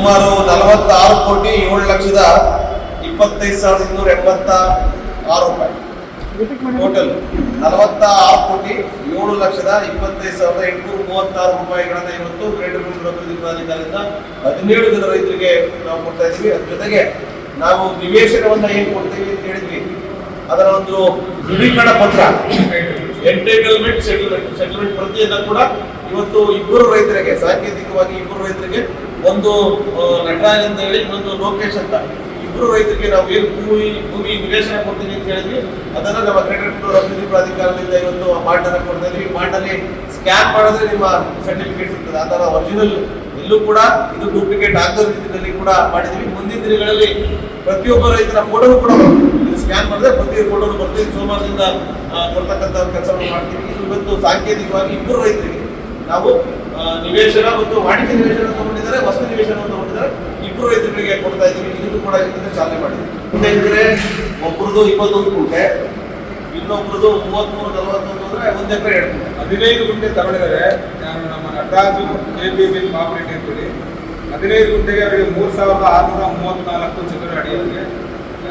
ಸುಮಾರು 46,25,286 ರೂಪಾಯಿ ಟೋಟಲ್ 46,25,286 ರೂಪಾಯಿಗಳನ್ನ ಇವತ್ತು ಗ್ರೇಟರ್ ಬೆಂಗಳೂರು ಅಭಿವೃದ್ಧಿ ಪ್ರಾಧಿಕಾರದಿಂದ 17 ಜನ ರೈತರಿಗೆ ನಾವು ಕೊಡ್ತಾ ಇದ್ದೀವಿ. ಅದ್ರ ಜೊತೆಗೆ ನಾವು ನಿವೇಶನವನ್ನ ಏನ್ ಕೊಡ್ತೀವಿ ಅಂತ ಹೇಳಿದ್ವಿ, ಅದರ ಒಂದು ದೃಢೀಕರಣ ಪತ್ರ ಎಂಟೈಟಲ್ಮೆಂಟ್ ಸೆಟಲ್ಮೆಂಟ್ ಪ್ರತಿಯನ್ನ ಕೂಡ ಇವತ್ತು ಇಬ್ಬರು ರೈತರಿಗೆ, ಸಾಂಕೇತಿಕವಾಗಿ ಇಬ್ಬರು ರೈತರಿಗೆ, ಒಂದು ನಟರಾಜ್ ಅಂತ ಹೇಳಿ ಇನ್ನೊಂದು ಲೋಕೇಶ್ ಅಂತ, ಇಬ್ಬರು ರೈತರಿಗೆ ನಾವು ಏನು ಭೂಮಿ ನಿವೇಶನ ಕೊಡ್ತೀವಿ ಅಂತ ಹೇಳಿದ್ವಿ. ಅದನ್ನ ನಮ್ಮ ಗ್ರೇಟರ್ ಬೆಂಗಳೂರು ಅಭಿವೃದ್ಧಿ ಪ್ರಾಧಿಕಾರದಿಂದ ಇವತ್ತು ಬಾಂಡನ್ನ ಕೊಡ್ತಾ ಇದ್ವಿ. ಬಾಂಡಲ್ಲಿ ಸ್ಕ್ಯಾನ್ ಮಾಡಿದ್ರೆ ನಿಮ್ಮ ಸರ್ಟಿಫಿಕೇಟ್ ಸಿಗ್ತದೆ. ಅದರ ಒರಿಜಿನಲ್ ಎಲ್ಲೂ ಕೂಡ ಇದು ಡೂಪ್ಲಿಕೇಟ್ ಆಗದ ರೀತಿಯಲ್ಲಿ ಕೂಡ ಮಾಡಿದ್ವಿ. ಮುಂದಿನ ದಿನಗಳಲ್ಲಿ ಪ್ರತಿಯೊಬ್ಬ ರೈತರ ಫೋಟೋ ಕೂಡ ಇದು ಸ್ಕ್ಯಾನ್ ಮಾಡಿದ್ರೆ ಪ್ರತಿ ಫೋಟೋ ಬರ್ತೀವಿ. ಸೋಮವಾರದಿಂದ ಕೊಡ್ತಕ್ಕಂಥ ಕೆಲಸವನ್ನು ಮಾಡ್ತೀವಿ. ಇದು ಇವತ್ತು ಸಾಂಕೇತಿಕವಾಗಿ ಇಬ್ಬರು ರೈತರಿಗೆ ನಾವು ನಿವೇಶನ ಮತ್ತು ವಾಣಿಜ್ಯ ನಿವೇಶನ ತಗೊಂಡಿದ್ದಾರೆ, ವಸ್ತು ನಿವೇಶನ ತಗೊಂಡಿದ್ದಾರೆ, ಇಬ್ಬರು ರೈತರಿಗೆ ಕೊಡ್ತಾ ಇದ್ದೀವಿ. ಇದನ್ನು ಕೂಡ ಇದರಿಂದ ಚಾಲನೆ ಮಾಡಿದ್ವಿ. ಅಂದ್ರೆ ಒಬ್ಬರದು 21 ಗುಂಟೆ, ಇನ್ನೊಬ್ರದ್ದು 33-41 ಅಂದ್ರೆ 1 ಎಕರೆ 2 ಗುಂಟೆ, 15 ಗುಂಟೆ ತಗೊಂಡಿದ್ದಾರೆ. ನಾನು ನಮ್ಮ ನಟರಾಜು KBB ಕೋಆಪರೇಟಿವ್ ಅಂತೇಳಿ 15 ಗುಂಟೆಗೆ ಅವರಿಗೆ 3,634 ಚದರ ಅಡಿಯವರಿಗೆ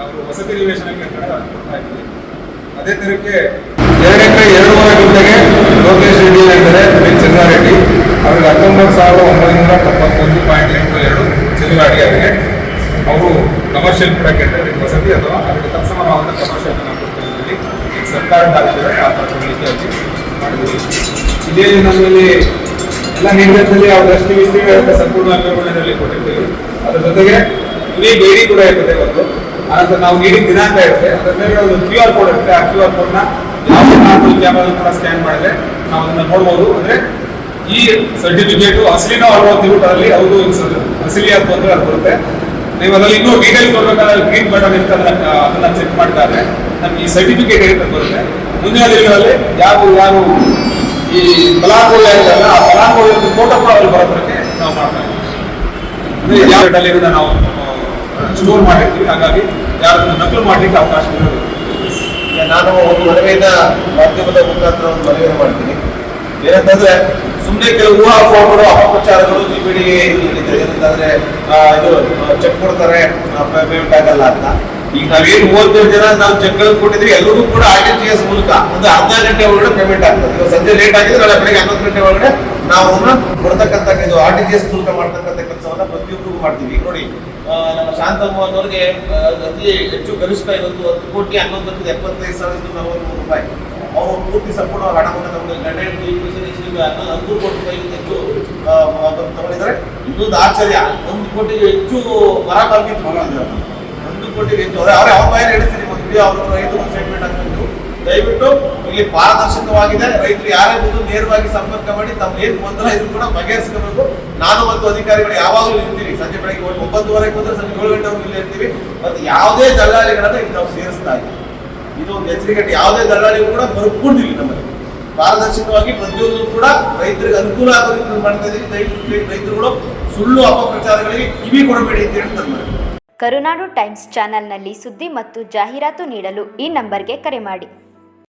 ಅವರು ವಸತಿ ನಿವೇಶನಕ್ಕೆ ಕೊಡ್ತಾ ಇದ್ವಿ. ಅದೇ ತರಕ್ಕೆ 2 ಎಕರೆ 2.5 ಗುಂಟೆಗೆ ಲೋಕೇಶ್ ರೆಡ್ಡಿ ಇದ್ದಾರೆ, ಚಂದ್ರಾರೆಡ್ಡಿ ಅವರಿಗೆ 19,971.82 ಚದರ ಅಡಿ ಅವರಿಗೆ ಅವರು ಕಮರ್ಷಿಯಲ್ ಕೂಡ ಕೇಳ್ತಾರೆ. ವಸತಿ ಅಥವಾ ಅದಕ್ಕೆ ತತ್ಸಮವಾದ ಕಮರ್ಷಿಯಲ್ ಕೊಡ್ತಿದ್ದೀವಿ. ಈಗ ಸರ್ಕಾರದ ಆಗಿದೆ ಆ ಥರ ರೀತಿಯಾಗಿ ಮಾಡಿದ್ವಿ. ಇದೇ ನಮ್ಮಲ್ಲಿ ಎಲ್ಲ ನಿರ್ಧಾರದಲ್ಲಿ ಅವರಷ್ಟು ವಿಸ್ತೀರ್ಣ ಸಂಪೂರ್ಣ ನಿರ್ವಹಣೆಯಲ್ಲಿ ಕೊಟ್ಟಿರ್ತೀವಿ. ಅದರ ಜೊತೆಗೆ ಯುನಿಕ್ ಐಡಿ ಕೂಡ ಇರ್ತದೆ ಒಂದು. ಆನಂತರ ನಾವು ನೀಡಿದ ದಿನಾಂಕ ಇರುತ್ತೆ, ಅದರ ಮೇಲೆ ಒಂದು QR ಕೋಡ್ ಇರುತ್ತೆ. ಆ QR ಕೋಡ್ನ ಯಾವ ಕ್ಯಾಮರಾ ಕೂಡ ಸ್ಕ್ಯಾನ್ ಮಾಡಿದ್ರೆ ನಾವು ಅದನ್ನ ನೋಡ್ಬೋದು. ಅಂದ್ರೆ ಈ ಸರ್ಟಿಫಿಕೇಟು ಅಸಲಿನೋ ಅಲ್ವೋ ಅಂತ ಅದರಲ್ಲಿ ಹೌದು ಅಸಲಿ ಅಂತ ಅಂದ್ರೆ ಅದು ಬರುತ್ತೆ. ನೀವು ಅದರಲ್ಲಿ ಇನ್ನೂ ಡೀಟೇಲ್ಸ್ ಕೊಡ್ಬೇಕಾದ್ರೆ ಗ್ರೀನ್ ಬಟನ್ ಇರುತ್ತೆ, ಅದನ್ನ ಚೆಕ್ ಮಾಡ್ತಾರೆ. ನಮ್ಗೆ ಈ ಸರ್ಟಿಫಿಕೇಟ್ ಇರುತ್ತೆ ಬರುತ್ತೆ. ಮುಂದಿನ ದಿನಗಳಲ್ಲಿ ಯಾರು ಈ ಫಲಾನುಭವಿ ಆಗಿರಲ್ಲ ಆ ಫಲಾನುಭವಿ ಫೋಟೋ ಕೂಡ ಅಲ್ಲಿ ಬರೋದಕ್ಕೆ ನಾವು ಮಾಡ್ತಾ ಇದ್ದೀವಿ. ಯಾವ ಡೇಟಲ್ಲಿರೋದ ನಾವು ಸ್ಟೋರ್ ಮಾಡಿರ್ತೀವಿ, ಹಾಗಾಗಿ ಯಾರನ್ನ ನಕಲು ಮಾಡ್ಲಿಕ್ಕೆ ಅವಕಾಶ ಇರೋದು. ನಾನು ಒಂದು ಮನವಿಯನ್ನ ಮಾಧ್ಯಮದ ಮುಖಾಂತರ ಒಂದು ಮನವಿಯನ್ನು ಮಾಡ್ತೀನಿ. ಏನಂತಂದ್ರೆ ಸುಮ್ಮನೆ ಕೆಲವು ಊಹಾಪೋಹಗಳು, ಅಪಪ್ರಚಾರಗಳು ಬಿಡಿ ಹೇಳಿದ್ದಾರೆ. ಏನಂತಂದ್ರೆ ಇದು ಚೆಕ್ ಕೊಡ್ತಾರೆ, ಪೇಮೆಂಟ್ ಆಗಲ್ಲ ಅಂತ. ಈಗ ನಾವೇನು 30 ಜನ ನಾವು ಚೆಕ್ ಕೊಟ್ಟಿದ್ವಿ, ಎಲ್ಲರಿಗೂ ಕೂಡ RTGS ಮೂಲಕ ಒಂದು ಅರ್ಧ ಗಂಟೆ ಒಳಗಡೆ ಪೇಮೆಂಟ್ ಆಗ್ತದೆ. ಇವಾಗ ಸಂಜೆ ಲೇಟ್ ಆಗಿದ್ರೆ ನಾಳೆ ಬೆಳಗ್ಗೆ 11 ಗಂಟೆ ಒಳಗಡೆ ನಾವು ಕೊಡ್ತಕ್ಕಂಥ ಇದು RTGS ಮೂಲಕ ಮಾಡ್ತಕ್ಕಂಥ ಕೆಲಸವನ್ನ ಪ್ರತಿಯೊಬ್ಬರಿಗೂ ಮಾಡ್ತೀವಿ. ಈಗ ನೋಡಿ, ನಮ್ಮ ಶಾಂತಮ್ಮ ಅನ್ನೋರಿಗೆ ಅತಿ ಹೆಚ್ಚು ಗರಿಷ್ಠ ಇವತ್ತು 10,11,75,043 ರೂಪಾಯಿ ಅವರು ಪೂರ್ತಿ ಸಂಪೂರ್ಣ ಹಣವನ್ನು ತಗೊಂಡು ಗಂಟೆ 13 ಕೋಟಿ ರೂಪಾಯಿಗೂ ಹೆಚ್ಚು ತಗೊಂಡಿದ್ದಾರೆ. ಇನ್ನೊಂದು ಆಶ್ಚರ್ಯ, 1 ಕೋಟಿಗೆ ಹೆಚ್ಚು ಮರ ಬಾಲ್ಕಿ ತಗೊಂಡಿದ್ದಾರೆ. 1 ಕೋಟಿಗೆ ಹೆಚ್ಚು ಅವ್ರ ಬಾಯಲ್ಲಿ ಹೇಳಿಸ್ತೀನಿ. ಒಂದು ವಿಡಿಯೋ ಅವರು ರೈತರು ಸ್ಟೇಟ್ಮೆಂಟ್ ಹಾಕಿದ್ರು. ದಯವಿಟ್ಟು ಇಲ್ಲಿ ಪಾರದರ್ಶಕವಾಗಿದೆ. ರೈತರು ಯಾರೇ ಬಂದು ನೇರವಾಗಿ ಸಂಪರ್ಕ ಮಾಡಿ ತಮ್ಮ ಏನ್ ಗೊಂದಲ ಇದು ಕೂಡ ಬಗೆಹರಿಸಬೇಕು. ನಾನು ಮತ್ತು ಅಧಿಕಾರಿಗಳು ಯಾವಾಗಲೂ ಇರ್ತೀವಿ. ಸಂಜೆ ಬೆಳಗ್ಗೆ 9:30 ಬಂದ್ರೆ ಸಂಜೆ 7 ಗಂಟೆವರೆಗೂ ಇಲ್ಲಿ ಇರ್ತೀವಿ. ಮತ್ತೆ ಯಾವುದೇ ದಲ್ಲಾಳಿಗಳನ್ನ ಇಲ್ಲಿ ನಾವು ಸೇರಿಸ್ತಾ ಇದ್ದೀವಿ. ಇದು ಒಂದು ಎಚ್ಚರಿಕೆ. ಯಾವುದೇ ದಲ್ಲಾಳಿಗೂ ಕೂಡ ಬರ್ಕೊಡ್ತೀವಿ. ನಮ್ಮಲ್ಲಿ ಪಾರದರ್ಶಕವಾಗಿ ಪ್ರತಿಯೊಂದು ಕೂಡ ರೈತರಿಗೆ ಅನುಕೂಲ ಆಗೋ ರೀತಿ ಮಾಡ್ತಾ ಇದ್ದೀವಿ. ದಯವಿಟ್ಟು ರೈತರುಗಳು ಸುಳ್ಳು ಅಪಪ್ರಚಾರಗಳಿಗೆ ಕಿವಿ ಕೊಡಬೇಡಿ ಅಂತ ಹೇಳಿ ನನ್ನ ಕರುನಾಡು ಟೈಮ್ಸ್ ಚಾನೆಲ್ನಲ್ಲಿ ಸುದ್ದಿ ಮತ್ತು ಜಾಹೀರಾತು ನೀಡಲು ಈ ನಂಬರ್ಗೆ ಕರೆ ಮಾಡಿ.